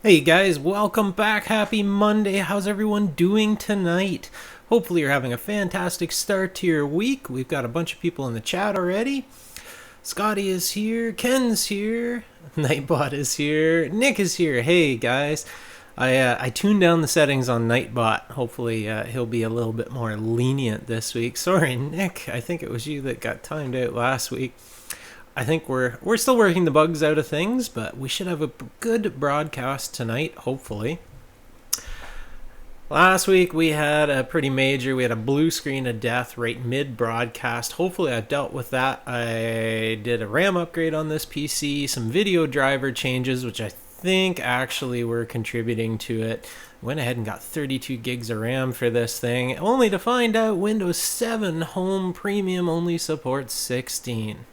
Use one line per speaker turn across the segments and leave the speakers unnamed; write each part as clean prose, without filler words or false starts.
Hey guys, welcome back. Happy Monday. How's everyone doing tonight? Hopefully you're having a fantastic start to your week. We've got a bunch of people in the chat already. Scotty is here, Ken's here, Nightbot is here, Nick is here. Hey guys. I tuned down the settings on Nightbot. Hopefully he'll be a little bit more lenient this week. Sorry, Nick. I think it was you that got timed out last week. I think we're still working the bugs out of things, but we should have a good broadcast tonight, hopefully. Last week we had a pretty major, we had a blue screen of death right mid-broadcast. Hopefully I dealt with that. I did a RAM upgrade on this PC, some video driver changes, which I think actually were contributing to it. Went ahead and got 32 gigs of RAM for this thing, only to find out Windows 7 Home Premium only supports 16.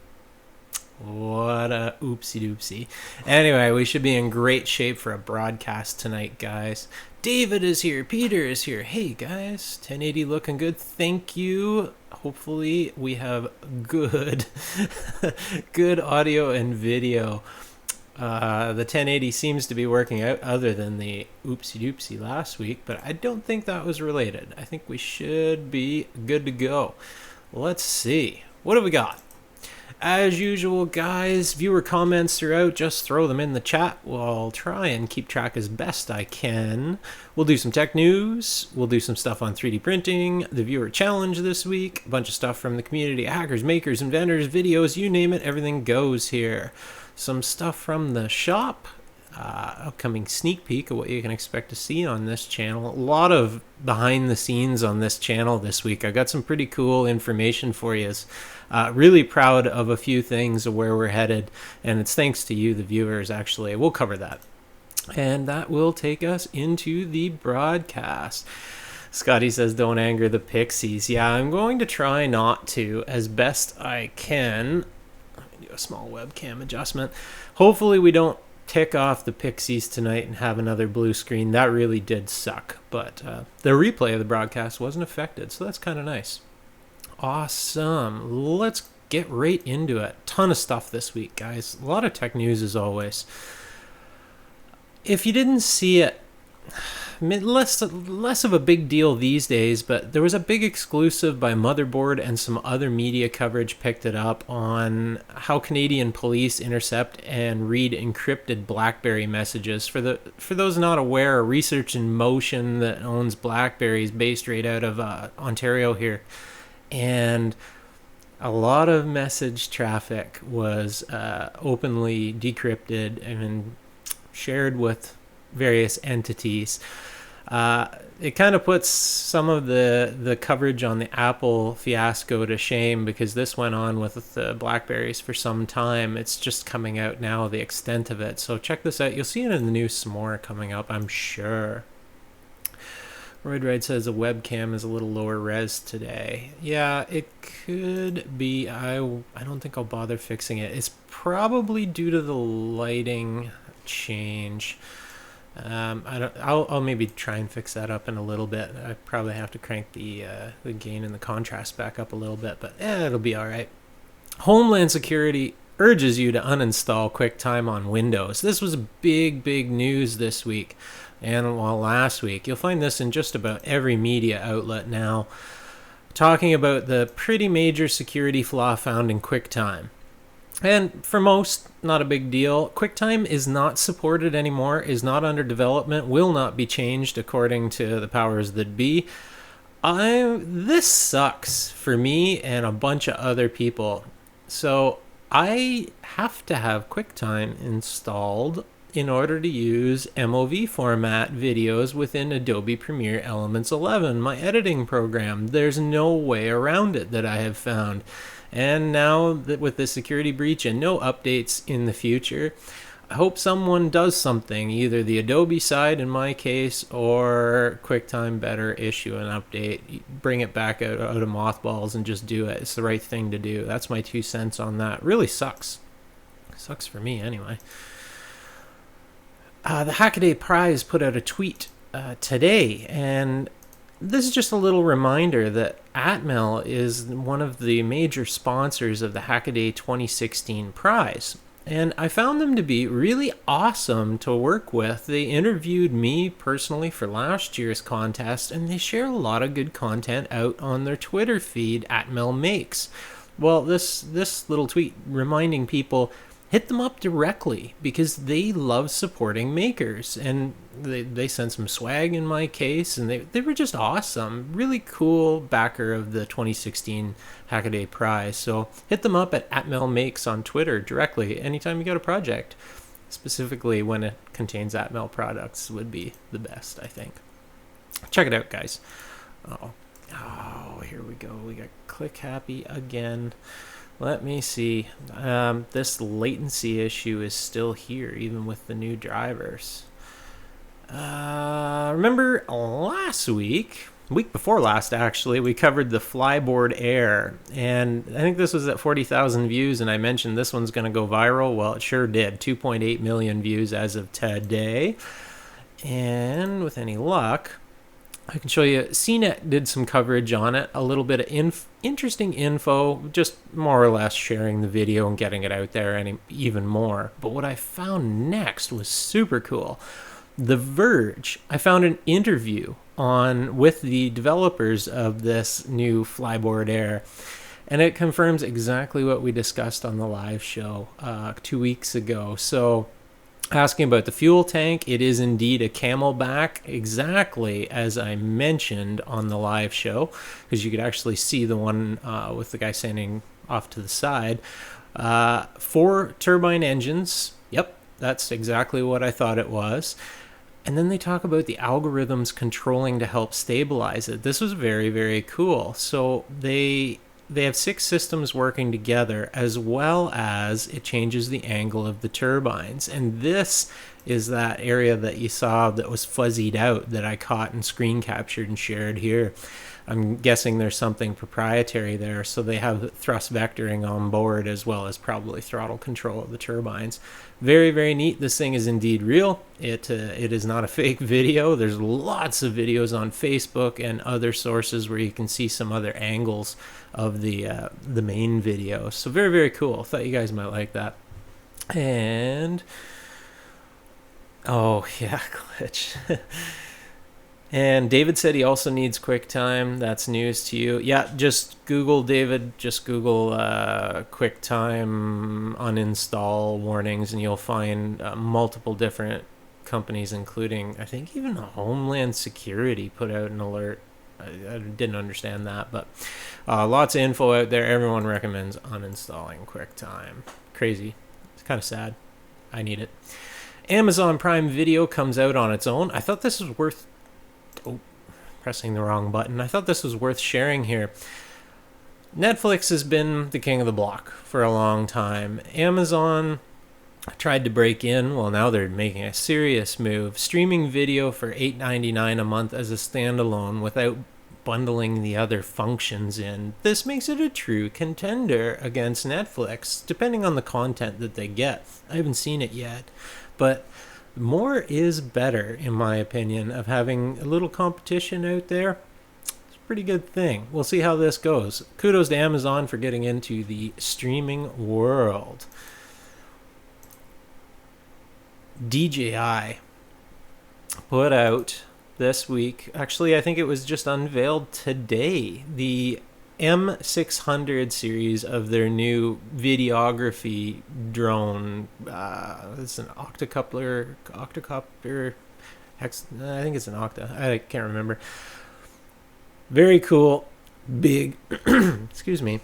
What a oopsie doopsie. Anyway, we should be in great shape for a broadcast tonight, guys. David is here. Peter is here. Hey, guys. 1080 looking good. Thank you. Hopefully we have good, good audio and video. The 1080 seems to be working out other than the oopsie doopsie last week, but I don't think that was related. I think we should be good to go. Let's see. What have we got? As usual, guys, viewer comments throughout, just throw them in the chat. I'll try and keep track as best I can. We'll do some tech news. We'll do some stuff on 3D printing, the viewer challenge this week, a bunch of stuff from the community, hackers, makers, inventors, videos, you name it, everything goes here. Some stuff from the shop, upcoming sneak peek of what you can expect to see on this channel. A lot of behind the scenes on this channel this week. I got some pretty cool information for you. Really proud of a few things of where we're headed, and it's thanks to you, the viewers, actually. We'll cover that. And that will take us into the broadcast. Scotty says, don't anger the pixies. Yeah, I'm going to try not to as best I can. Let me do a small webcam adjustment. Hopefully we don't tick off the pixies tonight and have another blue screen. That really did suck, but the replay of the broadcast wasn't affected, so that's kind of nice. Awesome. Let's get right into it. Ton of stuff this week, guys. A lot of tech news as always. If you didn't see it, less of a big deal these days, but there was a big exclusive by Motherboard and some other media coverage picked it up on how Canadian police intercept and read encrypted BlackBerry messages. For those not aware, Research in Motion that owns BlackBerry is based right out of Ontario here. And a lot of message traffic was openly decrypted and shared with various entities. It kind of puts some of the coverage on the Apple fiasco to shame, because this went on with the BlackBerries for some time. It's just coming out now, the extent of it. So check this out. You'll see it in the news some more coming up, I'm sure. Roydride says the webcam is a little lower res today. Yeah, it could be. I don't think I'll bother fixing it. It's probably due to the lighting change. I'll maybe try and fix that up in a little bit. I probably have to crank the gain and the contrast back up a little bit, but it'll be all right. Homeland Security urges you to uninstall QuickTime on Windows. This was big news this week. And last week. You'll find this in just about every media outlet now, talking about the pretty major security flaw found in QuickTime. And for most, not a big deal. QuickTime is not supported anymore, is not under development, will not be changed according to the powers that be. This sucks for me and a bunch of other people. So I have to have QuickTime installed in order to use MOV format videos within Adobe Premiere Elements 11, my editing program. There's no way around it that I have found. And now that with the security breach and no updates in the future, I hope someone does something, either the Adobe side in my case, or QuickTime better issue an update, bring it back out of mothballs and just do it. It's the right thing to do. That's my 2 cents on that. Really sucks. Sucks for me anyway. The Hackaday Prize put out a tweet today, and this is just a little reminder that Atmel is one of the major sponsors of the Hackaday 2016 prize. and I found them to be really awesome to work with. They interviewed me personally for last year's contest, and they share a lot of good content out on their Twitter feed at @melmakes. Well, this little tweet reminding people, hit them up directly because they love supporting makers, and they sent some swag in my case, and they were just awesome. Really cool backer of the 2016 Hackaday prize. So hit them up at @melmakes on Twitter directly anytime you got a project. Specifically when it contains @mel products would be the best, I think. Check it out, guys. Oh, here we go. We got Click Happy again. Let me see. This latency issue is still here, even with the new drivers. Remember last week before last actually, we covered the Flyboard Air, and I think this was at 40,000 views, and I mentioned this one's going to go viral. Well, it sure did. 2.8 million views as of today. And with any luck, I can show you, CNET did some coverage on it, a little bit of interesting info, just more or less sharing the video and getting it out there and even more. But what I found next was super cool. The Verge, I found an interview with the developers of this new Flyboard Air, and it confirms exactly what we discussed on the live show 2 weeks ago. So asking about the fuel tank, it is indeed a Camelback, exactly as I mentioned on the live show, because you could actually see the one with the guy standing off to the side. 4 turbine engines. Yep, that's exactly what I thought it was. And then they talk about the algorithms controlling to help stabilize it. This was very, very cool. So they have 6 systems working together, as well as it changes the angle of the turbines. And this is that area that you saw that was fuzzied out that I caught and screen captured and shared here. I'm guessing there's something proprietary there. So they have thrust vectoring on board, as well as probably throttle control of the turbines. Very, very neat. This thing is indeed real. It is not a fake video. There's lots of videos on Facebook and other sources where you can see some other angles of the main video. So very, very cool. Thought you guys might like that. And oh yeah, glitch. And David said he also needs QuickTime. That's news to you. Yeah, just Google, David, just Google QuickTime uninstall warnings, and you'll find multiple different companies, including, I think, even Homeland Security put out an alert. I didn't understand that, but lots of info out there. Everyone recommends uninstalling QuickTime. Crazy. It's kind of sad. I need it. Amazon Prime Video comes out on its own. I thought this was worth... Oh, pressing the wrong button. I thought this was worth sharing here. Netflix has been the king of the block for a long time. Amazon tried to break in. Well, now they're making a serious move. Streaming video for $8.99 a month as a standalone without bundling the other functions in. This makes it a true contender against Netflix, depending on the content that they get. I haven't seen it yet, but more is better, in my opinion, of having a little competition out there. It's a pretty good thing. We'll see how this goes. Kudos to Amazon for getting into the streaming world. DJI put out this week, actually I think it was just unveiled today, the M600 series of their new videography drone. It's an octocopter, I think it's an octa, I can't remember. Very cool, big, excuse me,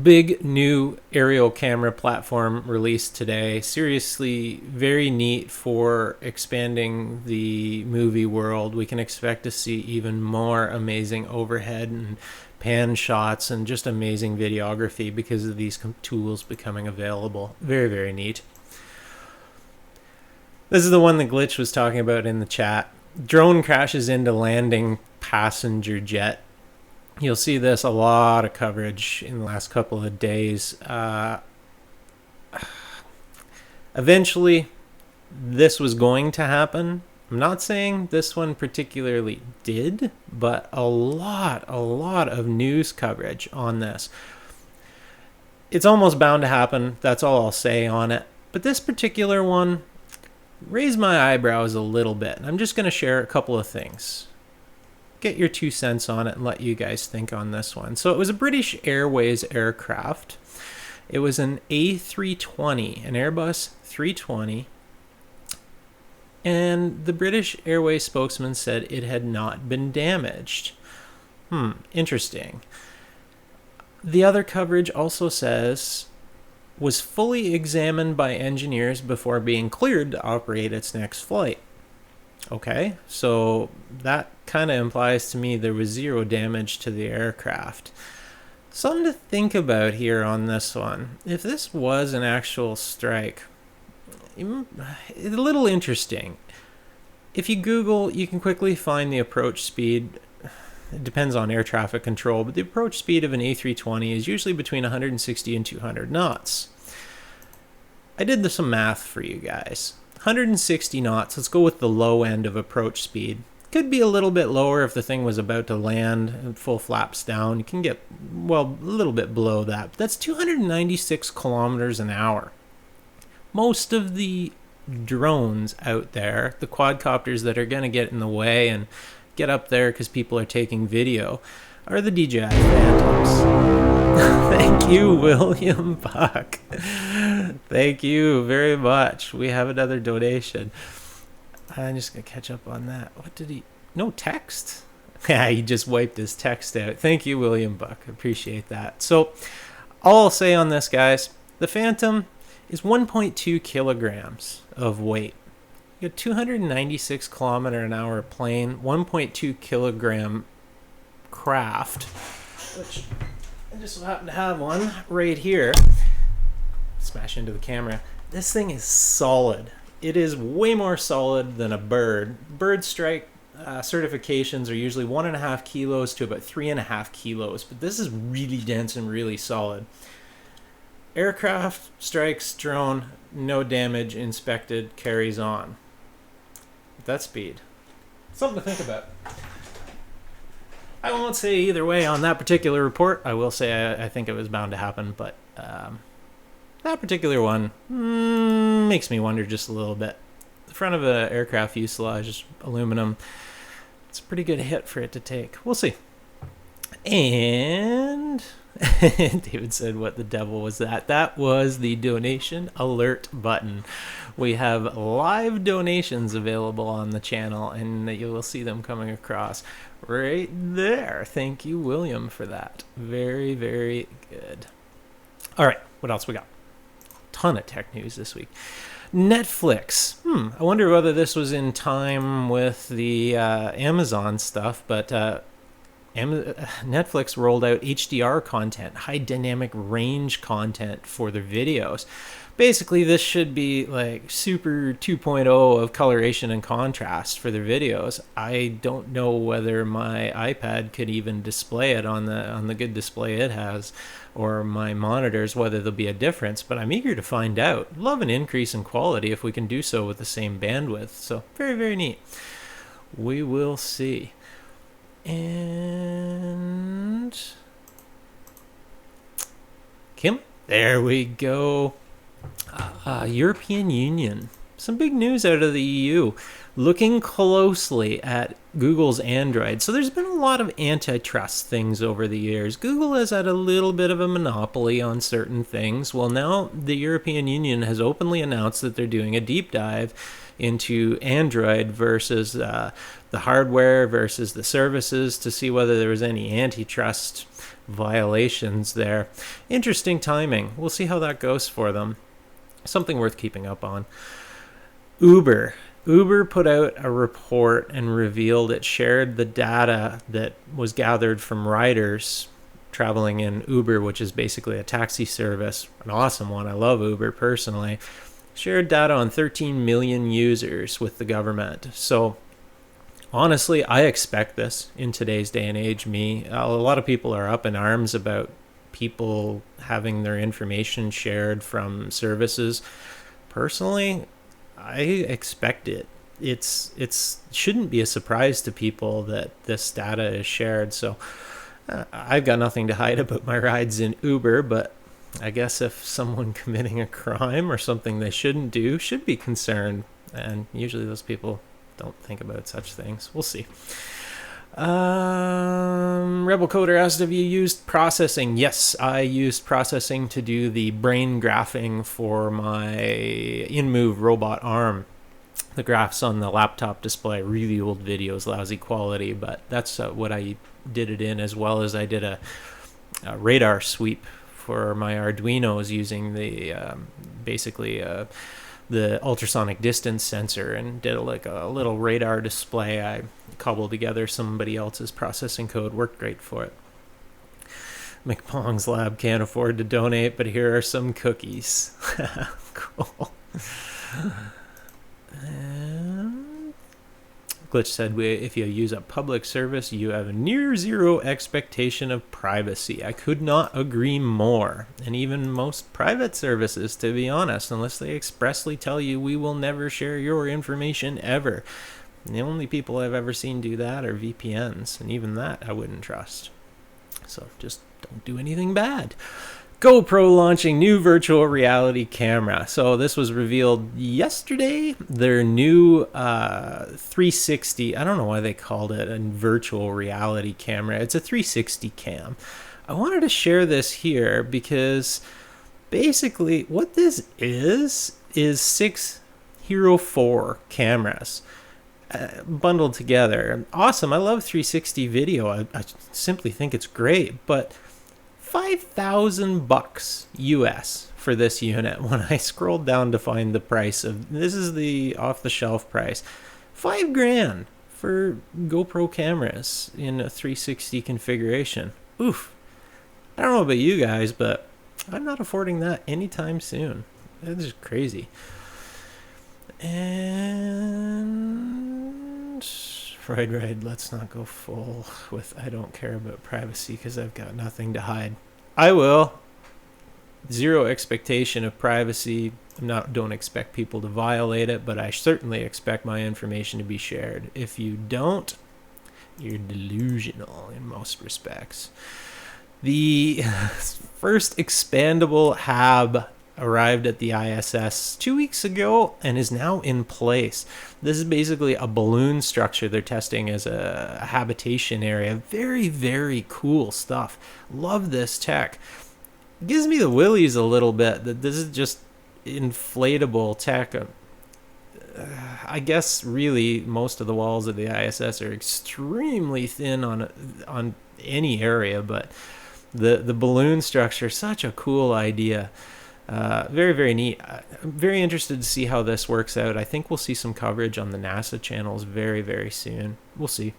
big new aerial camera platform released today. Seriously, very neat for expanding the movie world. We can expect to see even more amazing overhead and pan shots and just amazing videography because of these tools becoming available. Very, very neat. This is the one that Glitch was talking about in the chat. Drone crashes into landing passenger jet. You'll see this, a lot of coverage in the last couple of days. Eventually, this was going to happen. I'm not saying this one particularly did, but a lot of news coverage on this. It's almost bound to happen. That's all I'll say on it. But this particular one raised my eyebrows a little bit. And I'm just going to share a couple of things. Get your 2 cents on it and let you guys think on this one. So it was a British Airways aircraft. It was an A320, an Airbus 320. And the British Airways spokesman said it had not been damaged. Interesting. The other coverage also says was fully examined by engineers before being cleared to operate its next flight. Okay, so that kind of implies to me there was 0 damage to the aircraft. Something to think about here on this one. If this was an actual strike, it's a little interesting. If you Google, you can quickly find the approach speed. It depends on air traffic control, but the approach speed of an A320 is usually between 160 and 200 knots. I did some math for you guys. 160 knots, let's go with the low end of approach speed. Could be a little bit lower if the thing was about to land and full flaps down. You can get, well, a little bit below that. But that's 296 kilometers an hour. Most of the drones out there, the quadcopters that are going to get in the way and get up there because people are taking video, are the DJI Phantoms. Thank you, William Buck. Thank you very much. We have another donation. I'm just going to catch up on that. What did he... No text? Yeah, he just wiped his text out. Thank you, William Buck. Appreciate that. So, all I'll say on this, guys, the Phantom is 1.2 kilograms of weight. You got 296 kilometer an hour plane, 1.2 kilogram craft, which I just happen to have one right here. Smash into the camera. This thing is solid. It is way more solid than a bird. Bird strike certifications are usually 1.5 kilos to about 3.5 kilos, but this is really dense and really solid. Aircraft strikes drone, no damage, inspected, carries on. That speed. Something to think about. I won't say either way on that particular report. I will say I think it was bound to happen, but that particular one makes me wonder just a little bit. The front of an aircraft fuselage is aluminum. It's a pretty good hit for it to take. We'll see. And David said, what the devil was that? That was the donation alert button. We have live donations available on the channel, and you will see them coming across right there. Thank you, William, for that. Very, very good. All right, what else we got? Ton of tech news this week. Netflix. I wonder whether this was in time with the Amazon stuff, but Netflix rolled out HDR content, high dynamic range content for their videos. Basically, this should be like super 2.0 of coloration and contrast for their videos. I don't know whether my iPad could even display it on the good display it has, or my monitors, whether there'll be a difference, but I'm eager to find out. Love an increase in quality if we can do so with the same bandwidth. So very, very neat. We will see. And Kim, there we go. European Union. Some big news out of the EU. Looking closely at Google's Android. So there's been a lot of antitrust things over the years. Google has had a little bit of a monopoly on certain things. Well, now the European Union has openly announced that they're doing a deep dive into Android versus the hardware versus the services to see whether there was any antitrust violations there. Interesting timing. We'll see how that goes for them. Something worth keeping up on. Uber put out a report and revealed it shared the data that was gathered from riders traveling in Uber, which is basically a taxi service, an awesome one. I love Uber personally. Shared data on 13 million users with the government. So honestly, I expect this in today's day and age. A lot of people are up in arms about people having their information shared from services. Personally, I expect it. It's shouldn't be a surprise to people that this data is shared. So I've got nothing to hide about my rides in Uber, but I guess if someone committing a crime or something they shouldn't do should be concerned, and usually those people don't think about such things. We'll see. Rebel Coder asked, have you used processing? Yes, I used processing to do the brain graphing for my InMove robot arm. The graphs on the laptop display, really old videos, lousy quality, but that's what I did it in, as well as I did a radar sweep for my Arduinos using the the ultrasonic distance sensor, and did like a little radar display. I cobbled together somebody else's processing code, worked great for it. McPong's lab can't afford to donate, but here are some cookies. Cool. Glitch said, if you use a public service, you have a near zero expectation of privacy. I could not agree more. And even most private services, to be honest, unless they expressly tell you we will never share your information ever. And the only people I've ever seen do that are VPNs, and even that I wouldn't trust. So just don't do anything bad. GoPro launching new virtual reality camera. So this was revealed yesterday. Their new 360, I don't know why they called it a virtual reality camera. It's a 360 cam. I wanted to share this here because basically what this is 6 Hero 4 cameras bundled together. Awesome. I love 360 video. I simply think it's great, but $5,000 US for this unit. When I scrolled down to find the price of, this is the off-the-shelf price, $5,000 for GoPro cameras in a 360 configuration. Oof. I don't know about you guys, but I'm not affording that anytime soon. That's just crazy. And right, let's not go full with I don't care about privacy because I've got nothing to hide. I will. Zero expectation of privacy. Don't expect people to violate it, but I certainly expect my information to be shared. If you don't, you're delusional in most respects. The first expandable HAB arrived at the ISS 2 weeks ago and is now in place. This is basically a balloon structure they're testing as a habitation area. Very, very cool stuff. Love this tech. Gives me the willies a little bit that this is just inflatable tech. I guess really most of the walls of the ISS are extremely thin on any area, but the balloon structure, such a cool idea. Very, very neat. I'm very interested to see how this works out. I think we'll see some coverage on the NASA channels very, very soon. We'll see.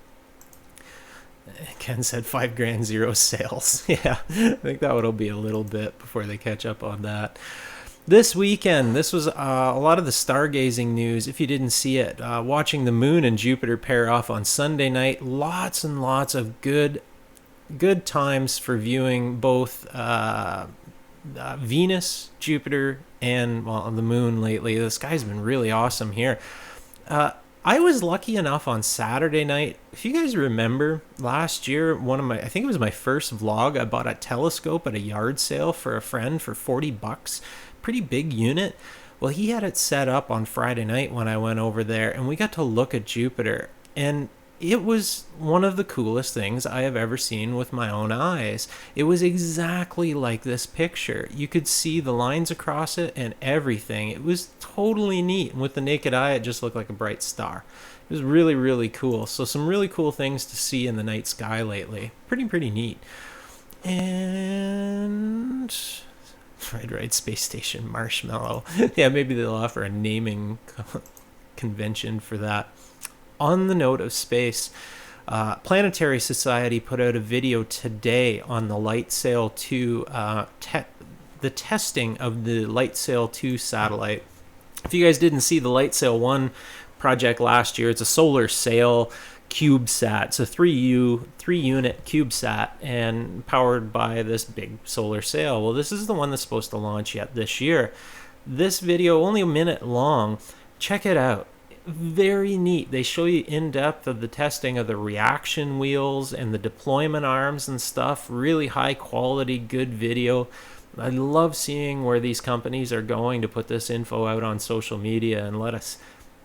Ken said $5,000, zero sales. Yeah, I think that will be a little bit before they catch up on that. This weekend, this was a lot of the stargazing news. If you didn't see it, watching the moon and Jupiter pair off on Sunday night. Lots and lots of good times for viewing both Venus, Jupiter, and the moon lately. The sky's been really awesome here. I was lucky enough on Saturday night. If you guys remember last year, I think it was my first vlog, I bought a telescope at a yard sale for a friend for $40. Pretty big unit. Well, he had it set up on Friday night when I went over there, and we got to look at Jupiter, and it was one of the coolest things I have ever seen with my own eyes. It was exactly like this picture. You could see the lines across it and everything. It was totally neat. And with the naked eye, it just looked like a bright star. It was really, really cool. So some really cool things to see in the night sky lately. Pretty neat. And right, Space Station Marshmallow. Yeah, maybe they'll offer a naming convention for that. On the note of space, Planetary Society put out a video today on the LightSail 2, the testing of the LightSail 2 satellite. If you guys didn't see the LightSail 1 project last year, it's a solar sail CubeSat. It's a 3-unit CubeSat and powered by this big solar sail. Well, this is the one that's supposed to launch yet this year. This video, only a minute long. Check it out. Very neat. They show you in depth of the testing of the reaction wheels and the deployment arms and stuff. Really high quality, good video. I love seeing where these companies are going to put this info out on social media and let us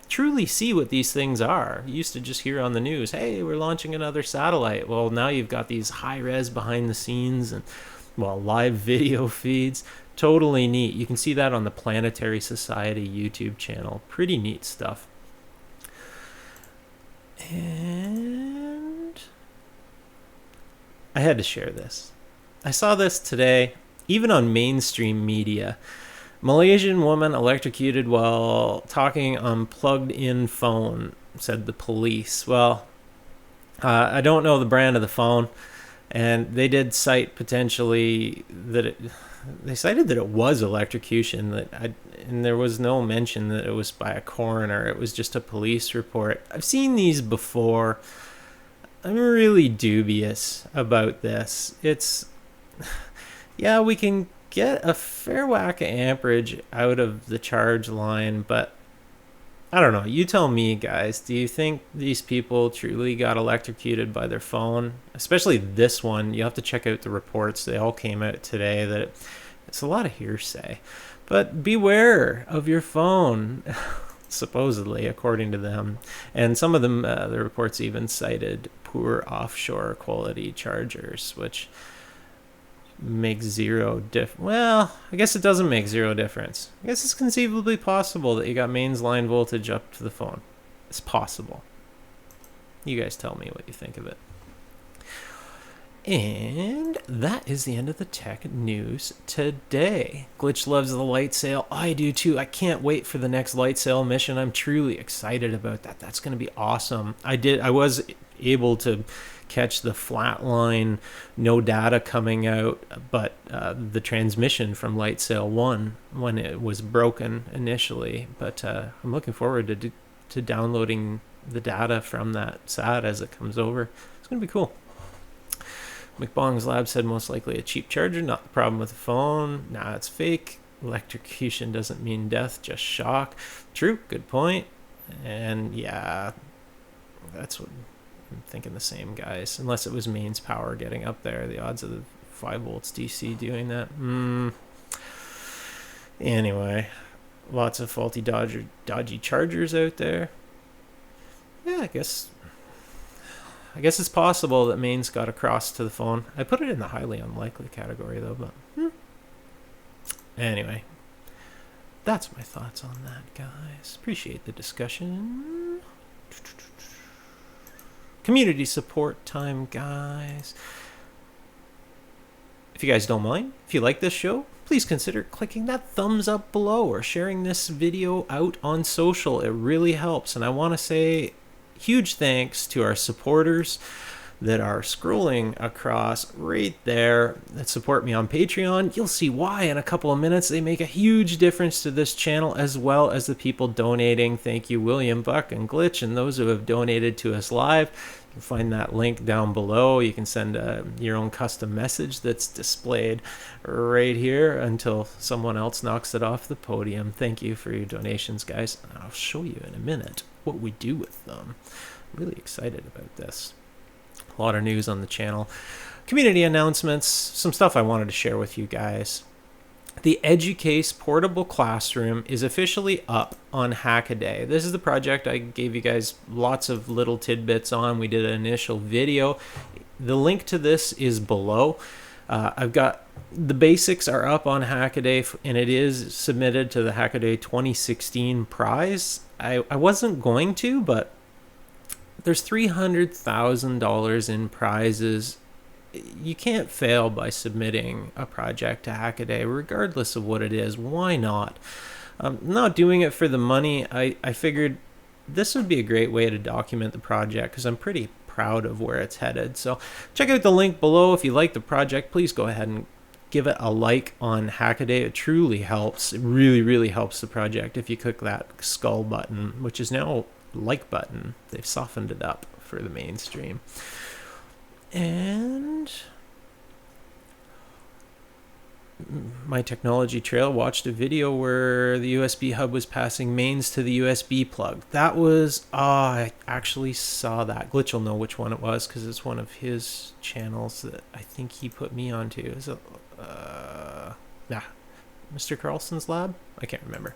truly see what these things are. You used to just hear on the news, hey, we're launching another satellite. Well, now you've got these high-res behind the scenes and, well, live video feeds. Totally neat. You can see that on the Planetary Society YouTube channel. Pretty neat stuff. And I had to share this. I saw this today, even on mainstream media. Malaysian woman electrocuted while talking on plugged-in phone, said the police. Well, I don't know the brand of the phone, and they did cite potentially that they cited that it was electrocution, and there was no mention that it was by a coroner. It was just a police report. I've seen these before. I'm really dubious about this. Yeah, we can get a fair whack of amperage out of the charge line, but I don't know. You tell me, guys. Do you think these people truly got electrocuted by their phone? Especially this one. You have to check out the reports. They all came out today. That it's a lot of hearsay. But beware of your phone, supposedly, according to them. And some of them, the reports even cited poor offshore quality chargers, which makes zero well, I guess it doesn't make zero difference. I guess it's conceivably possible that you got mains line voltage up to the phone. It's possible. You guys tell me what you think of it. And that is the end of the tech news today. Glitch loves the light sail. I do too. I can't wait for the next light sail mission. I'm truly excited about that. That's going to be awesome. I was able to catch the flatline, no data coming out, but the transmission from Light Sail 1 when it was broken initially. But I'm looking forward to downloading the data from that SAT as it comes over. It's going to be cool. McBong's Lab said most likely a cheap charger, not the problem with the phone. Nah, it's fake. Electrocution doesn't mean death, just shock. True, good point. And yeah, that's what I'm thinking, the same, guys. Unless it was mains power getting up there. The odds of the 5 volts DC doing that. Anyway, lots of faulty dodgy chargers out there. Yeah, I guess it's possible that mains got across to the phone. I put it in the highly unlikely category, though. But anyway, that's my thoughts on that, guys. Appreciate the discussion. Community support time, guys. If you guys don't mind, if you like this show, please consider clicking that thumbs up below or sharing this video out on social. It really helps. And I want to say huge thanks to our supporters that are scrolling across right there that support me on Patreon. You'll see why in a couple of minutes. They make a huge difference to this channel, as well as the people donating. Thank you, William, Buck, and Glitch, and those who have donated to us live. You can find that link down below. You can send your own custom message that's displayed right here until someone else knocks it off the podium. Thank you for your donations, guys. I'll show you in a minute what we do with them. I'm really excited about this. A lot of news on the channel. Community announcements, some stuff I wanted to share with you guys. The Educase portable classroom is officially up on Hackaday. This is the project I gave you guys lots of little tidbits on. We did an initial video. The link to this is below. I've got the basics are up on Hackaday, and it is submitted to the Hackaday 2016 prize. I wasn't going to, but there's $300,000 in prizes. You can't fail by submitting a project to Hackaday, regardless of what it is. Why not? I'm not doing it for the money. I figured this would be a great way to document the project because I'm pretty proud of where it's headed. So check out the link below. If you like the project, please go ahead and give it a like on Hackaday. It truly helps. It really, really helps the project if you click that skull button, which is now like button. They've softened it up for the mainstream. And my technology trail watched a video where the USB hub was passing mains to the USB plug. That was, I actually saw that. Glitch will know which one it was because it's one of his channels that I think he put me onto. Is it, Mr. Carlson's lab? I can't remember.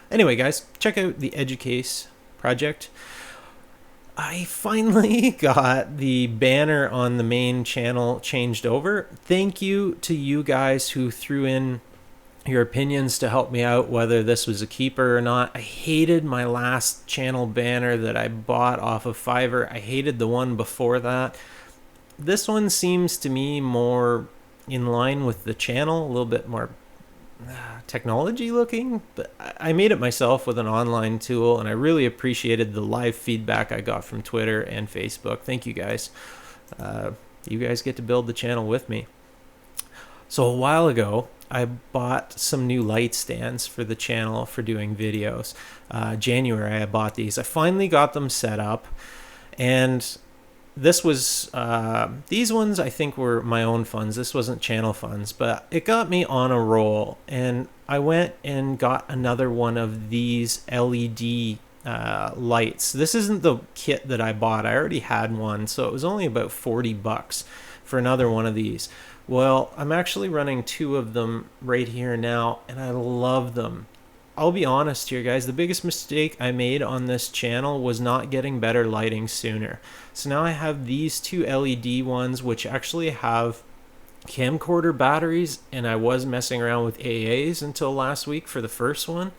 Anyway, guys, check out the Educase Project. I finally got the banner on the main channel changed over. Thank you to you guys who threw in your opinions to help me out, whether this was a keeper or not. I hated my last channel banner that I bought off of Fiverr. I hated the one before that. This one seems to me more in line with the channel, a little bit more technology looking, but I made it myself with an online tool, and I really appreciated the live feedback I got from Twitter and Facebook. Thank you guys. You guys get to build the channel with me. So a while ago, I bought some new light stands for the channel for doing videos. January, I bought these. I finally got them set up, and this was these ones I think were my own funds. This wasn't channel funds, but it got me on a roll, and I went and got another one of these LED lights. This isn't the kit that I bought. I already had one, so it was only about $40 for another one of these. Well, I'm actually running 2 of them right here now, and I love them. I'll be honest here, guys. The biggest mistake I made on this channel was not getting better lighting sooner. So now I have these 2 LED ones, which actually have camcorder batteries, and I was messing around with AAs until last week for the first one.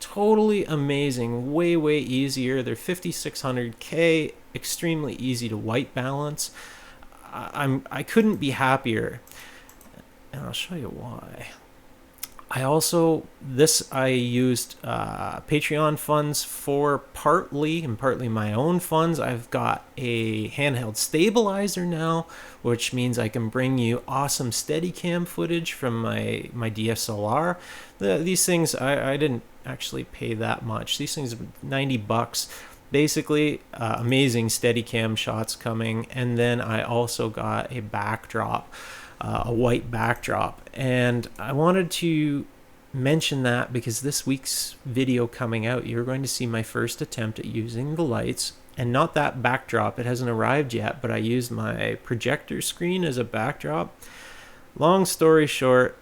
Totally amazing. Way, way easier. They're 5600K, extremely easy to white balance. I couldn't be happier, and I'll show you why. I used Patreon funds for partly my own funds. I've got a handheld stabilizer now, which means I can bring you awesome Steadicam footage from my DSLR. These things, I didn't actually pay that much. These things are $90. Basically, amazing Steadicam shots coming. And then I also got a backdrop, a white backdrop. And I wanted to mention that because this week's video coming out, you're going to see my first attempt at using the lights, and not that backdrop. It hasn't arrived yet, but I used my projector screen as a backdrop. Long story short,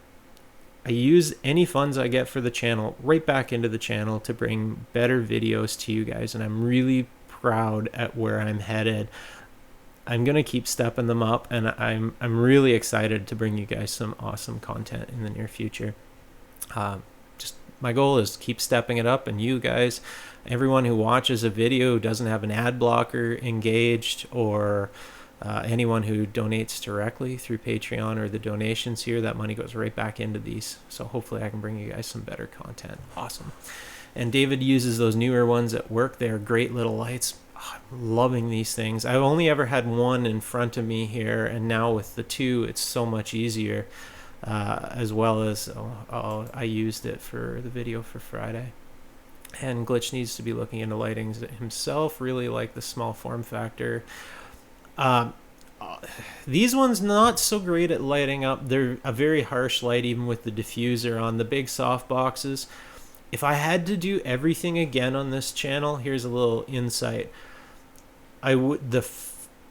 I use any funds I get for the channel right back into the channel to bring better videos to you guys, and I'm really proud at where I'm headed. I'm going to keep stepping them up, and I'm really excited to bring you guys some awesome content in the near future. Just my goal is to keep stepping it up, and you guys, everyone who watches a video who doesn't have an ad blocker engaged, or anyone who donates directly through Patreon or the donations here, that money goes right back into these. So hopefully I can bring you guys some better content. Awesome. And David uses those newer ones at work. They're great little lights. I'm loving these things. I've only ever had one in front of me here, and now with the 2, it's so much easier. As well as I used it for the video for Friday. And Glitch needs to be looking into lighting himself. Really like the small form factor. These ones not so great at lighting up. They're a very harsh light, even with the diffuser on. The big soft boxes, if I had to do everything again on this channel, here's a little insight. I would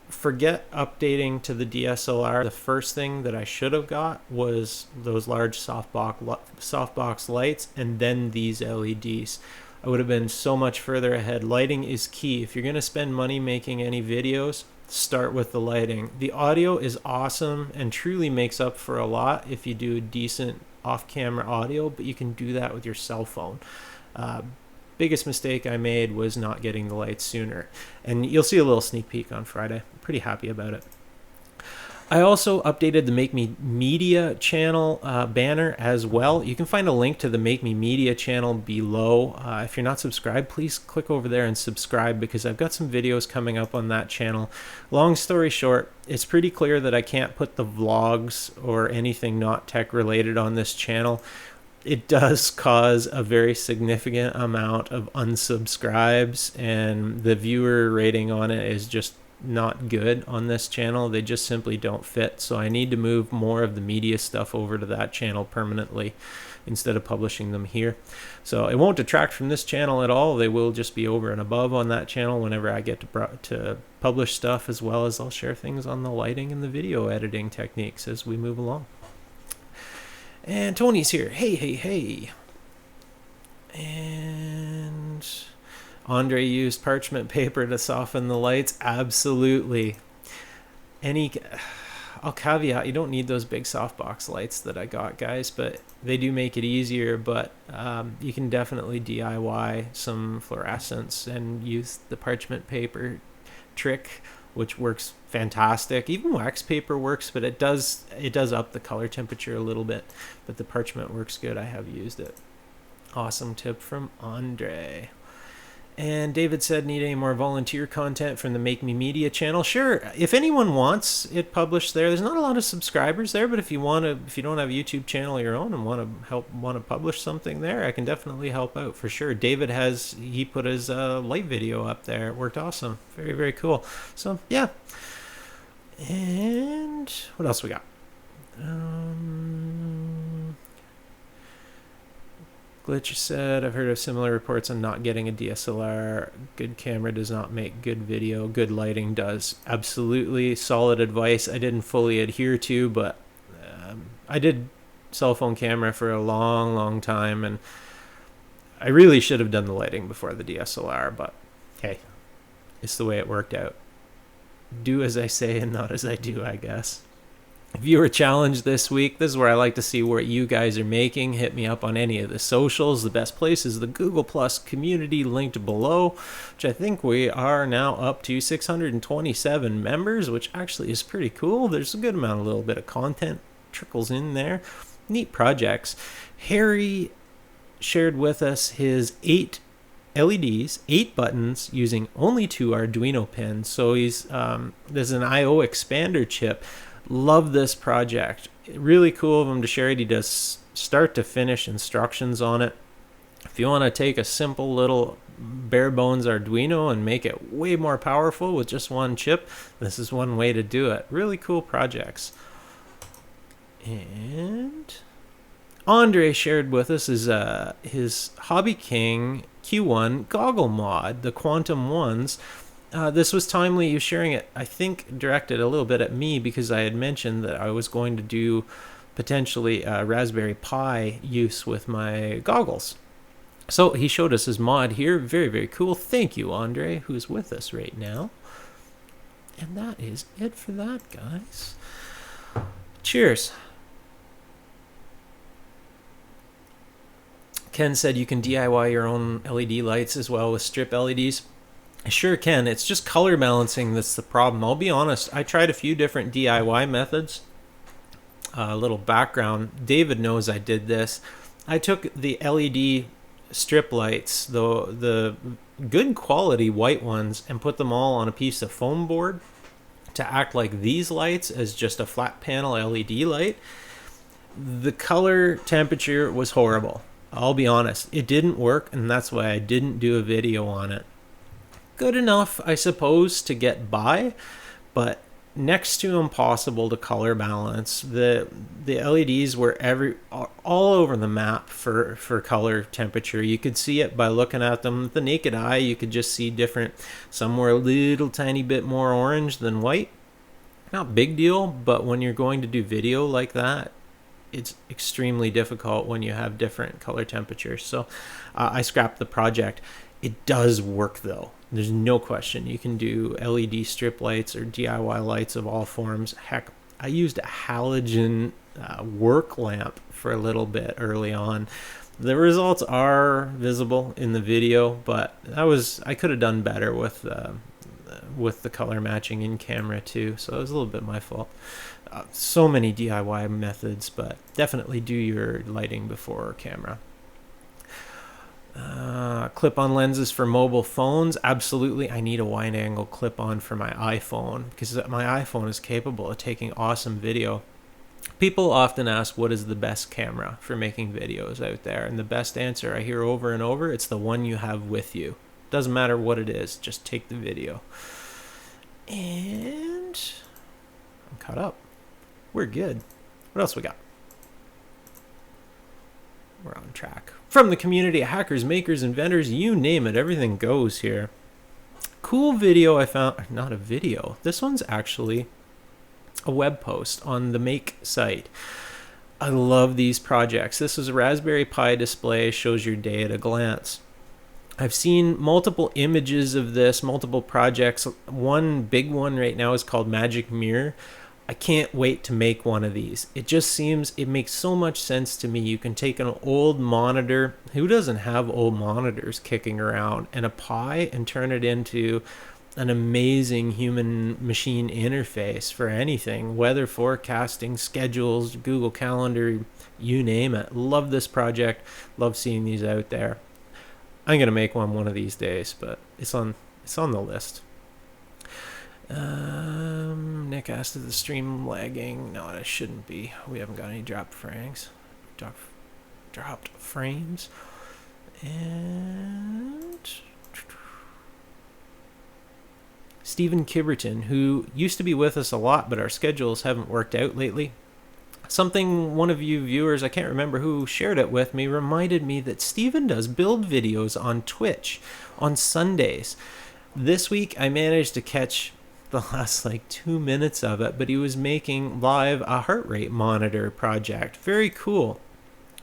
forget updating to the DSLR. The first thing that I should have got was those large softbox lights, and then these LEDs. I would have been so much further ahead. Lighting is key. If you're going to spend money making any videos, start with the lighting. The audio is awesome and truly makes up for a lot if you do decent off-camera audio, but you can do that with your cell phone. Biggest mistake I made was not getting the lights sooner, and you'll see a little sneak peek on Friday. I'm pretty happy about it. I also updated the Make Me Media channel banner as well. You can find a link to the Make Me Media channel below. If you're not subscribed, please click over there and subscribe, because I've got some videos coming up on that channel. Long story short, it's pretty clear that I can't put the vlogs or anything not tech related on this channel. It does cause a very significant amount of unsubscribes, and the viewer rating on it is just not good on this channel. They just simply don't fit. So I need to move more of the media stuff over to that channel permanently instead of publishing them here. So it won't detract from this channel at all. They will just be over and above on that channel whenever I get to publish stuff, as well as I'll share things on the lighting and the video editing techniques as we move along. And Tony's here. Hey, hey, hey. And Andre used parchment paper to soften the lights. Absolutely. I'll caveat, you don't need those big softbox lights that I got, guys, but they do make it easier. But you can definitely DIY some fluorescence and use the parchment paper trick, which works fantastic. Even wax paper works, but it does up the color temperature a little bit. But the parchment works good. I have used it. Awesome tip from Andre. And David said, need any more volunteer content from the Make Me Media channel? Sure. If anyone wants it published there's not a lot of subscribers there, but if you don't have a YouTube channel of your own and want to publish something there, I can definitely help out for sure. David he put his light video up there. It worked awesome. Very, very cool. So yeah. And what else we got? Glitch said, I've heard of similar reports on not getting a DSLR. Good camera does not make good video. Good lighting does. Absolutely solid advice. I didn't fully adhere to, but I did cell phone camera for a long, long time, and I really should have done the lighting before the DSLR, but hey, it's the way it worked out. Do as I say and not as I do, I guess. Viewer challenge this week. This is where I like to see what you guys are making. Hit me up on any of the socials. The best place is the Google Plus community linked below, which I think we are now up to 627 members, which actually is pretty cool. There's a good amount, a little bit of content trickles in there. Neat projects. Harry shared with us his 8 LEDs, 8 buttons, using only 2 Arduino pins. So there's an I/O expander chip. Love this project. Really cool of him to share it. He does start to finish instructions on it. If you want to take a simple little bare bones Arduino and make it way more powerful with just one chip, this is one way to do it. Really cool projects. And Andre shared with us his Hobby King Q1 goggle mod, the Quantum Ones. This was timely, you sharing it, I think, directed a little bit at me because I had mentioned that I was going to do potentially Raspberry Pi use with my goggles. So he showed us his mod here. Very, very cool. Thank you, Andre, who's with us right now. And that is it for that, guys. Cheers. Ken said you can DIY your own LED lights as well with strip LEDs. I sure can. It's just color balancing that's the problem. I'll be honest. I tried a few different DIY methods. A little background. David knows I did this. I took the LED strip lights, the good quality white ones, and put them all on a piece of foam board to act like these lights as just a flat panel LED light. The color temperature was horrible. I'll be honest. It didn't work, and that's why I didn't do a video on it. Good enough, I suppose, to get by, but next to impossible to color balance. The LEDs were all over the map for color temperature. You could see it by looking at them. With the naked eye, you could just see different. Some were a little tiny bit more orange than white. Not big deal, but when you're going to do video like that, it's extremely difficult when you have different color temperatures. So I scrapped the project. It does work though. There's no question. You can do LED strip lights or DIY lights of all forms. Heck, I used a halogen work lamp for a little bit early on. The results are visible in the video, but I could have done better with the color matching in camera too. So it was a little bit my fault. So many DIY methods, but definitely do your lighting before camera. Clip-on lenses for mobile phones. Absolutely, I need a wide angle clip-on for my iPhone because my iPhone is capable of taking awesome video. People often ask what is the best camera for making videos out there, and the best answer I hear over and over, it's the one you have with you. Doesn't matter what it is, just take the video. And I'm caught up. We're good. What else we got? We're on track. From the community of hackers, makers, inventors, you name it, everything goes here. Cool video I found, not a video. This one's actually a web post on the Make site. I love these projects. This is a Raspberry Pi display, shows your day at a glance. I've seen multiple images of this, multiple projects. One big one right now is called Magic Mirror. I can't wait to make one of these. It just seems, it makes so much sense to me. You can take an old monitor, who doesn't have old monitors kicking around, and a Pi and turn it into an amazing human machine interface for anything, weather forecasting, schedules, Google Calendar, you name it. Love this project. Love seeing these out there. I'm gonna make one of these days, but it's on the list. Nick asked if the stream lagging. No, it shouldn't be. We haven't got any dropped frames. Dropped frames. And Stephen Kiberton, who used to be with us a lot, but our schedules haven't worked out lately. Something one of you viewers, I can't remember who shared it with me, reminded me that Stephen does build videos on Twitch on Sundays. This week I managed to catch the last 2 minutes of it, but he was making live a heart rate monitor project. Very cool.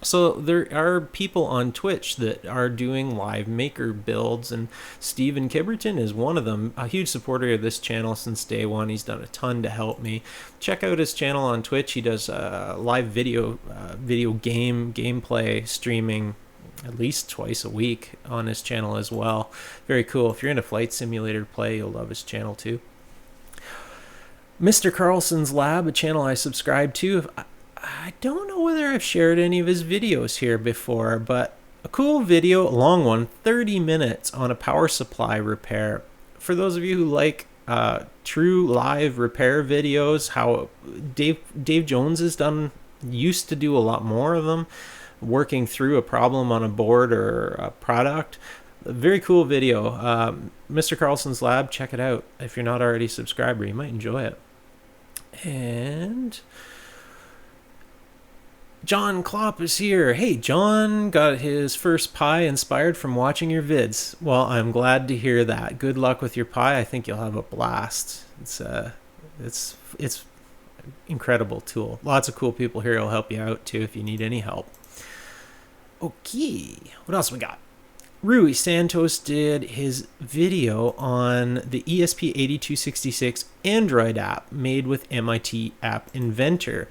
So there are people on Twitch that are doing live maker builds, and Stephen Kiberton is one of them. A huge supporter of this channel since day one. He's done a ton to help me. Check out his channel on Twitch. He does live video game gameplay streaming at least twice a week on his channel as well. Very cool. If you're into flight simulator play, you'll love his channel too. Mr. Carlson's Lab, a channel I subscribe to. I don't know whether I've shared any of his videos here before, but a cool video, a long one, 30 minutes on a power supply repair. For those of you who like true live repair videos, how Dave Jones used to do a lot more of them, working through a problem on a board or a product. A very cool video. Mr. Carlson's Lab, check it out. If you're not already a subscriber, you might enjoy it. And John Klopp is here. Hey, John got his first Pi inspired from watching your vids. Well, I'm glad to hear that. Good luck with your Pi. I think you'll have a blast. It's incredible tool. Lots of cool people here will help you out too if you need any help. Okay, what else we got? Rui Santos did his video on the ESP8266 Android app made with MIT App Inventor.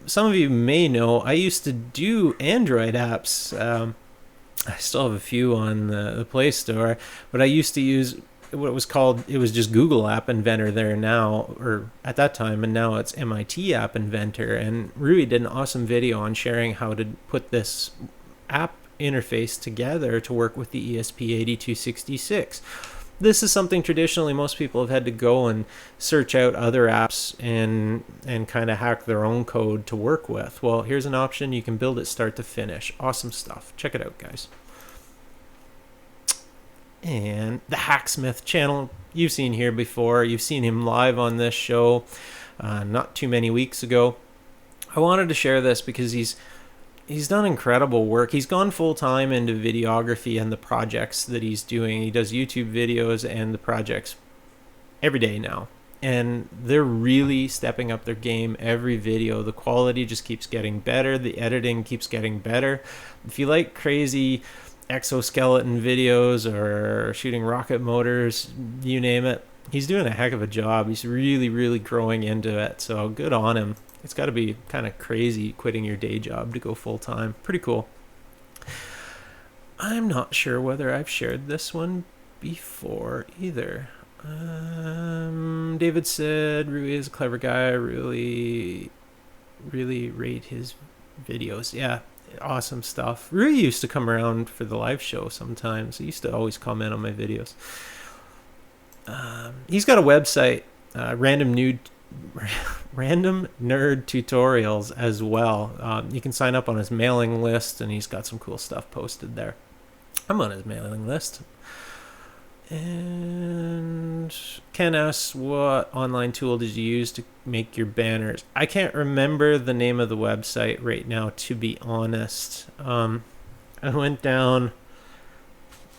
Some of you may know I used to do Android apps. I still have a few on the Play Store, but I used to use what it was called. It was just Google App Inventor there now, or at that time, and now it's MIT App Inventor. And Rui did an awesome video on sharing how to put this app interface together to work with the ESP8266. This is something traditionally most people have had to go and search out other apps and kind of hack their own code to work with. Well, here's an option. You can build it start to finish. Awesome stuff. Check it out, guys. And the Hacksmith channel, you've seen here before. You've seen him live on this show not too many weeks ago. I wanted to share this because he's done incredible work. He's gone full-time into videography and the projects that he's doing. He does YouTube videos and the projects every day now. And they're really stepping up their game every video. The quality just keeps getting better. The editing keeps getting better. If you like crazy exoskeleton videos or shooting rocket motors, you name it, he's doing a heck of a job. He's really, really growing into it. So good on him. It's got to be kind of crazy quitting your day job to go full-time. Pretty cool. I'm not sure whether I've shared this one before either. David said, Rui is a clever guy. I really rate his videos. Yeah, awesome stuff. Rui used to come around for the live show sometimes. He used to always comment on my videos. He's got a website, Random Nerd Tutorials as well. You can sign up on his mailing list, and he's got some cool stuff posted there. I'm on his mailing list. And Ken asks, what online tool did you use to make your banners? I can't remember the name of the website right now, to be honest. I went down.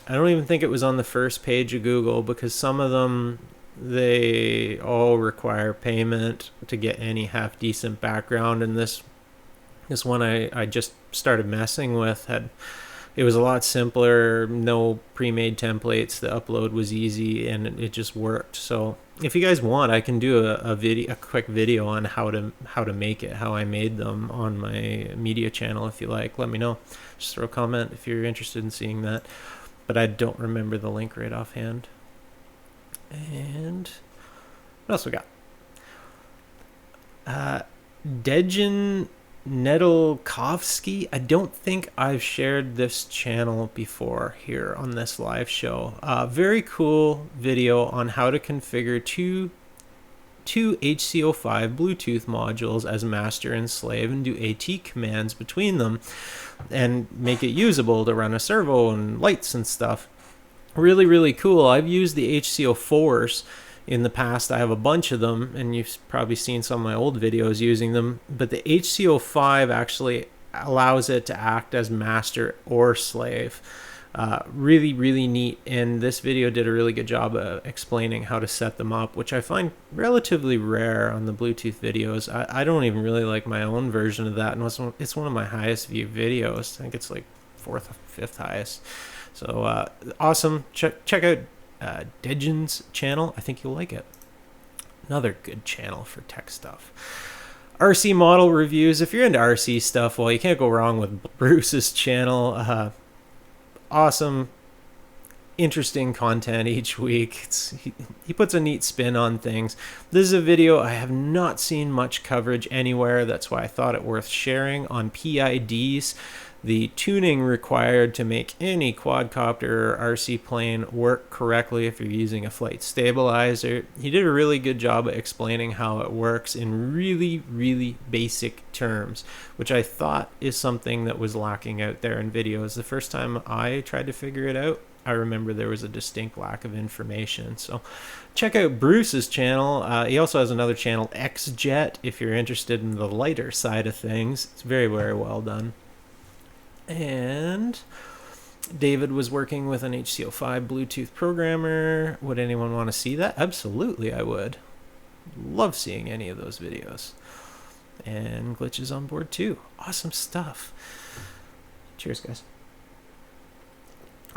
I don't even think it was on the first page of Google, because some of them, they all require payment to get any half decent background, and this This one I just started messing with it was a lot simpler, no pre-made templates. The upload was easy and it just worked. So if you guys want, I can do a quick video on how to make it, how I made them on my media channel. If you like, let me know. Just throw a comment if you're interested in seeing that. But I don't remember the link right offhand. And what else we got? Dejan Nedelkovsky. I don't think I've shared this channel before here on this live show. Very cool video on how to configure two HC05 Bluetooth modules as master and slave and do AT commands between them and make it usable to run a servo and lights and stuff. Really, really cool. I've used the HC04s in the past. I have a bunch of them, and you've probably seen some of my old videos using them, but the HC05 actually allows it to act as master or slave. Really, really neat, and this video did a really good job of explaining how to set them up, which I find relatively rare on the Bluetooth videos. I don't even really like my own version of that, and it's one of my highest viewed videos. I think it's like 4th or 5th highest. So awesome. Check out Dejan's channel. I think you'll like it. Another good channel for tech stuff. RC model reviews. If you're into RC stuff, well, you can't go wrong with Bruce's channel. Awesome, interesting content each week. He puts a neat spin on things. This is a video I have not seen much coverage anywhere. That's why I thought it worth sharing on PIDs. The tuning required to make any quadcopter or RC plane work correctly if you're using a flight stabilizer. He did a really good job of explaining how it works in really, really basic terms, which I thought is something that was lacking out there in videos. The first time I tried to figure it out, I remember there was a distinct lack of information. So check out Bruce's channel. He also has another channel, XJet, if you're interested in the lighter side of things. It's very, very well done. And David was working with an HC05 Bluetooth programmer. Would anyone want to see that? Absolutely, I would. Love seeing any of those videos. And Glitches on board too. Awesome stuff. Cheers, guys.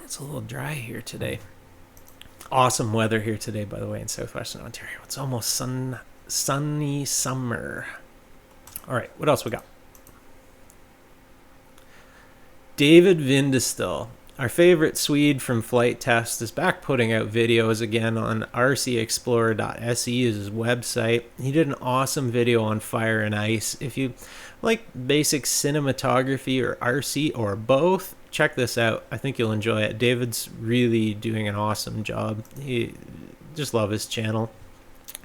It's a little dry here today. Awesome weather here today, by the way, in southwestern Ontario. It's almost sunny summer. All right, what else we got? David Vindestel, our favorite Swede from Flight Test, is back putting out videos again on rcexplorer.se is his website. He did an awesome video on fire and ice. If you like basic cinematography or RC or both, check this out. I think you'll enjoy it. David's really doing an awesome job. Just love his channel.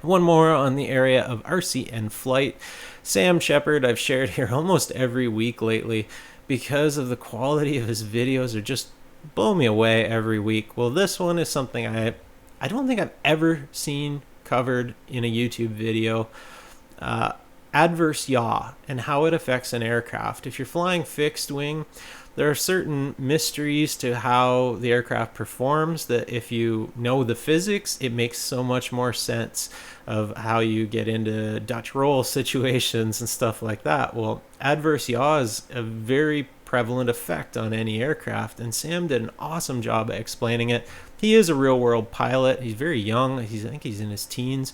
One more on the area of RC and flight. Sam Shepard, I've shared here almost every week lately, because of the quality of his videos are just blow me away every week. Well, this one is something I don't think I've ever seen covered in a YouTube video. Adverse yaw and how it affects an aircraft. If you're flying fixed wing, there are certain mysteries to how the aircraft performs that if you know the physics, it makes so much more sense of how you get into Dutch roll situations and stuff like that. Well, adverse yaw is a very prevalent effect on any aircraft, and Sam did an awesome job at explaining it. He is a real-world pilot. He's very young. I think he's in his teens.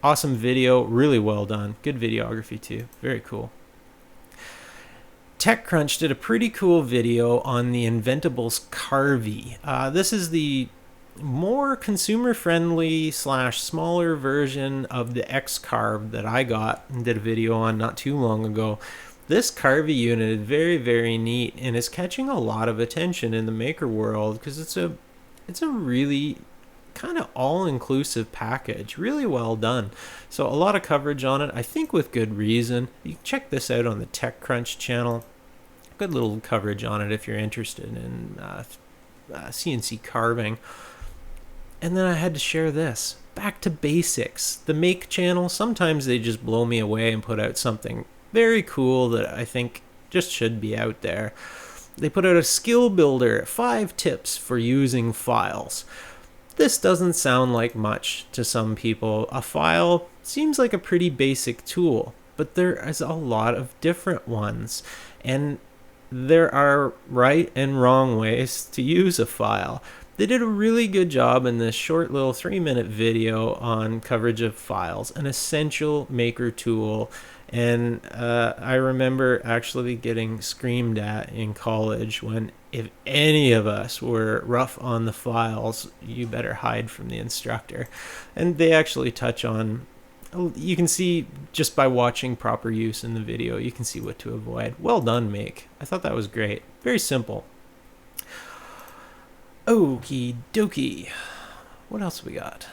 Awesome video, really well done. Good videography too. Very cool. TechCrunch did a pretty cool video on the Inventables Carvey. This is the more consumer-friendly / smaller version of the X-Carve that I got and did a video on not too long ago. This Carvey unit is very, very neat and is catching a lot of attention in the maker world because it's a really kind of all-inclusive package. Really well done. So a lot of coverage on it, I think with good reason. You can check this out on the TechCrunch channel. Good little coverage on it if you're interested in CNC carving. And then I had to share this. Back to basics. The Make channel, sometimes they just blow me away and put out something very cool that I think just should be out there. They put out a skill builder, 5 tips for using files. This doesn't sound like much to some people. A file seems like a pretty basic tool. but there is a lot of different ones. And there are right and wrong ways to use a file. They did a really good job in this short little 3-minute video on coverage of files, an essential maker tool. And I remember actually getting screamed at in college when, if any of us were rough on the files, you better hide from the instructor. And they actually touch on, you can see just by watching proper use in the video, you can see what to avoid. Well done, Make. I thought that was great. Very simple. Okie dokie. What else we got?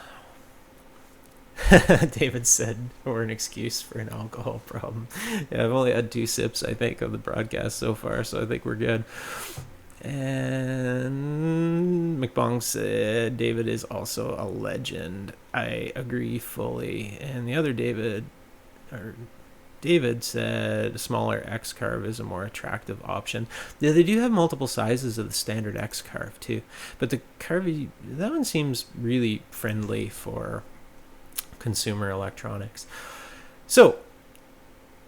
David said we're an excuse for an alcohol problem. Yeah, I've only had 2 sips, I think, of the broadcast so far, so I think we're good. And McBong said David is also a legend. I agree fully. And the other David said a smaller X-carve is a more attractive option. Yeah, they do have multiple sizes of the standard X-carve too, but the carve, that one seems really friendly for consumer electronics. So,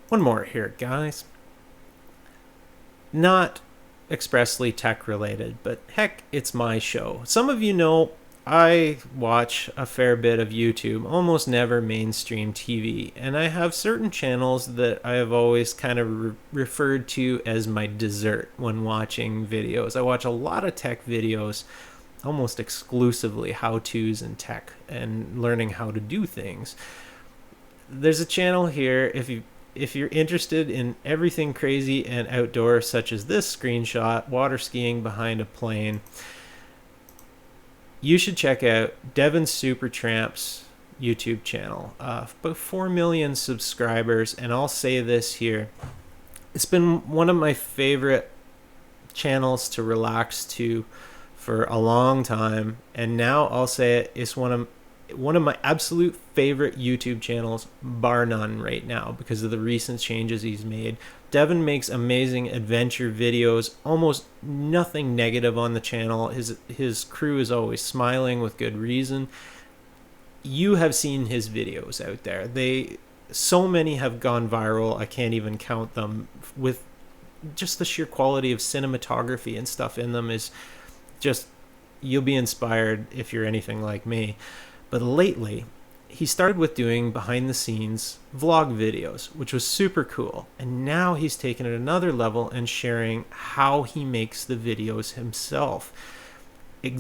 one more here, guys. Not expressly tech related, but heck, it's my show. Some of you know I watch a fair bit of YouTube, almost never mainstream TV, and I have certain channels that I have always kind of referred to as my dessert when watching videos. I watch a lot of tech videos, almost exclusively how-tos in tech and learning how to do things. There's a channel here, if you're interested in everything crazy and outdoor, such as this screenshot, water skiing behind a plane, you should check out Devin Supertramp's YouTube channel. About 4 million subscribers, and I'll say this here. It's been one of my favorite channels to relax to for a long time, and now I'll say it, it's one of my absolute favorite YouTube channels, bar none, right now because of the recent changes he's made. Devin makes amazing adventure videos, almost nothing negative on the channel. His crew is always smiling with good reason. You have seen his videos out there. So many have gone viral, I can't even count them, with just the sheer quality of cinematography and stuff in them is just, you'll be inspired if you're anything like me. But lately, he started with doing behind the scenes vlog videos, which was super cool. And now he's taken it another level and sharing how he makes the videos himself.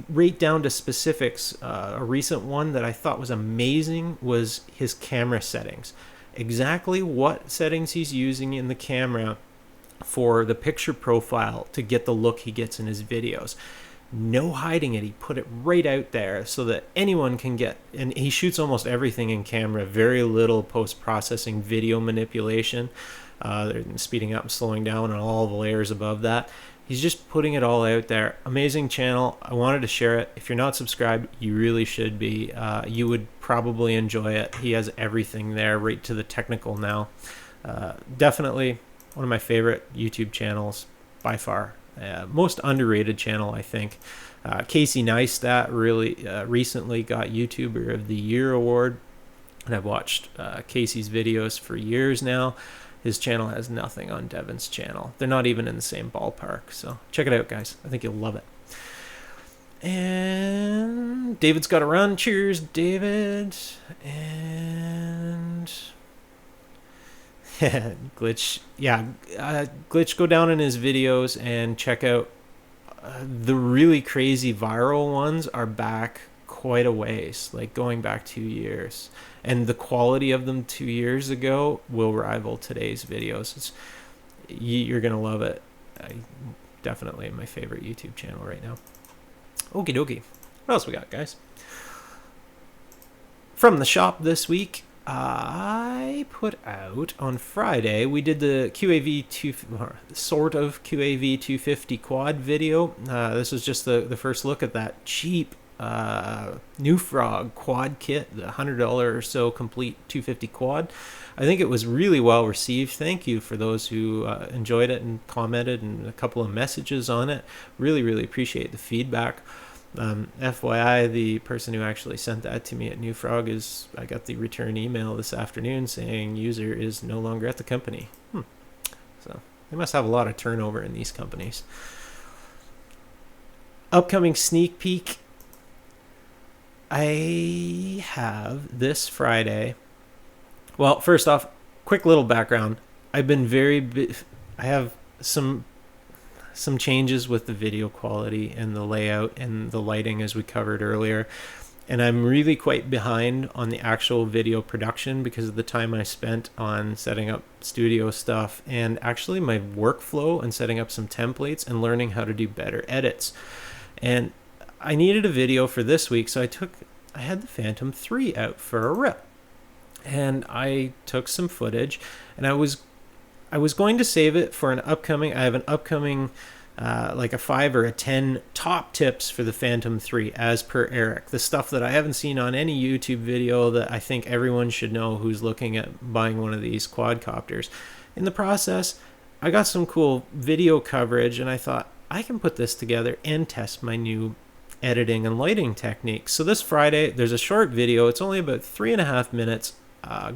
Right down to specifics. A recent one that I thought was amazing was his camera settings. Exactly what settings he's using in the camera for the picture profile to get the look he gets in his videos. No hiding it. He put it right out there so that anyone can get, and he shoots almost everything in camera, very little post-processing video manipulation, speeding up and slowing down and all the layers above that. He's just putting it all out there. Amazing channel. I wanted to share it. If you're not subscribed, you really should be. You would probably enjoy it. He has everything there, right to the technical now. Definitely one of my favorite YouTube channels by far. Most underrated channel, I think. Casey Neistat really recently got YouTuber of the Year award, and I've watched Casey's videos for years now. His channel has nothing on Devin's channel. They're not even in the same ballpark, so check it out, guys. I think you'll love it. And David's got to run. Cheers, David. And Glitch, Glitch, go down in his videos and check out the really crazy viral ones are back quite a ways, like going back 2 years, and the quality of them 2 years ago will rival today's videos. You're gonna love it. Definitely my favorite YouTube channel right now. Okie dokie. What else we got, guys? From the shop this week, I put out on Friday, we did the sort of QAV 250 quad video. This was just the first look at that cheap New Frog quad kit, the $100 or so complete 250 quad. I think it was really well received. Thank you for those who enjoyed it and commented, and a couple of messages on it. Really, really appreciate the feedback. FYI, the person who actually sent that to me at New Frog I got the return email this afternoon saying user is no longer at the company. So they must have a lot of turnover in these companies. Upcoming sneak peek. I have this Friday. Well, first off, quick little background. I've been I have some changes with the video quality and the layout and the lighting, as we covered earlier. And I'm really quite behind on the actual video production because of the time I spent on setting up studio stuff and actually my workflow and setting up some templates and learning how to do better edits. And I needed a video for this week, so I had the Phantom 3 out for a rip. And I took some footage, and I was going to save it for I have an upcoming like a 5 or a 10 top tips for the Phantom 3 as per Eric. The stuff that I haven't seen on any YouTube video that I think everyone should know who's looking at buying one of these quadcopters. In the process, I got some cool video coverage, and I thought I can put this together and test my new editing and lighting techniques. So this Friday, there's a short video. It's only about 3.5 minutes.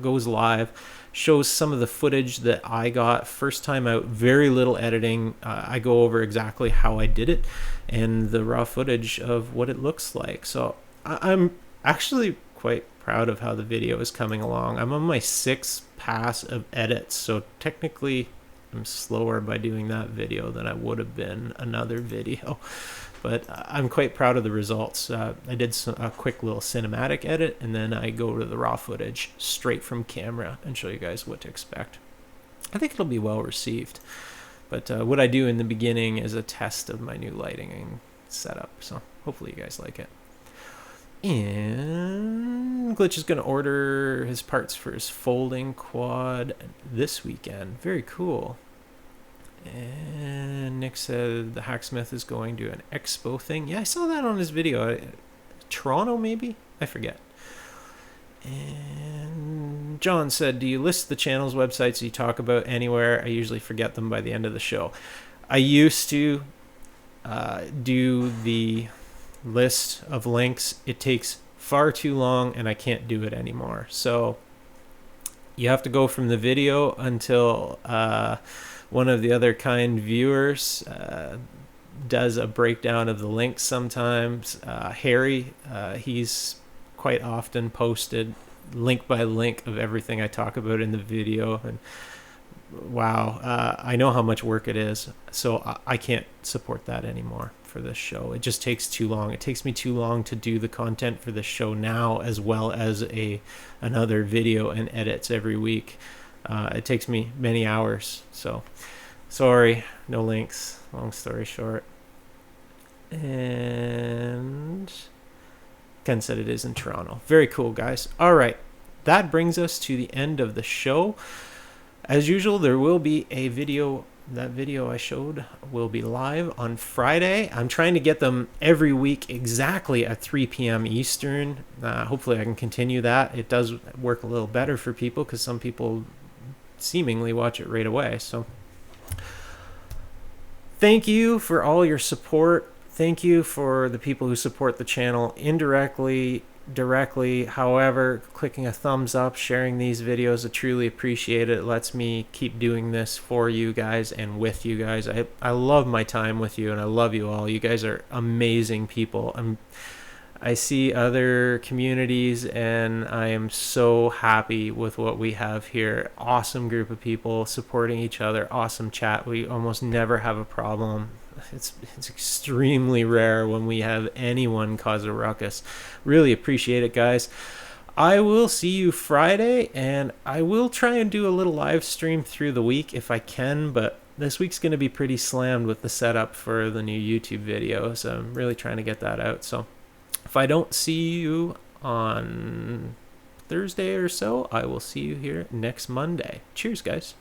Goes live, shows some of the footage that I got first time out, very little editing. I go over exactly how I did it and the raw footage of what it looks like. So I'm actually quite proud of how the video is coming along. I'm on my 6th pass of edits, so technically I'm slower by doing that video than I would have been another video. But I'm quite proud of the results. I did a quick little cinematic edit, and then I go to the raw footage straight from camera and show you guys what to expect. I think it'll be well received. But what I do in the beginning is a test of my new lighting and setup. So hopefully you guys like it. And Glitch is going to order his parts for his folding quad this weekend. Very cool. And Nick said the Hacksmith is going to an expo thing. Yeah, I saw that on his video. Toronto, maybe? I forget. And John said, do you list the channel's websites you talk about anywhere? I usually forget them by the end of the show. I used to do the list of links. It takes far too long, and I can't do it anymore. So you have to go from the video until one of the other kind viewers does a breakdown of the links sometimes. Harry, he's quite often posted link by link of everything I talk about in the video. And wow, I know how much work it is, so I can't support that anymore for this show. It just takes too long. It takes me too long to do the content for this show now, as well as another video and edits every week. It takes me many hours, so sorry, no links, long story short. And Ken said it is in Toronto. Very cool, guys. All right, that brings us to the end of the show. As usual, there will be a video. That video I showed will be live on Friday. I'm trying to get them every week exactly at 3 p.m. Eastern. Hopefully I can continue that. It does work a little better for people because some people seemingly watch it right away. So thank you for all your support. Thank you for the people who support the channel indirectly, directly, however, clicking a thumbs up, sharing these videos. I truly appreciate it. It lets me keep doing this for you guys and with you guys. I love my time with you, and I love you all. You guys are amazing people. I see other communities, and I am so happy with what we have here. Awesome group of people supporting each other. Awesome chat. We almost never have a problem. It's extremely rare when we have anyone cause a ruckus. Really appreciate it, guys. I will see you Friday, and I will try and do a little live stream through the week if I can, but this week's going to be pretty slammed with the setup for the new YouTube video, so I'm really trying to get that out. So if I don't see you on Thursday or so, I will see you here next Monday. Cheers, guys.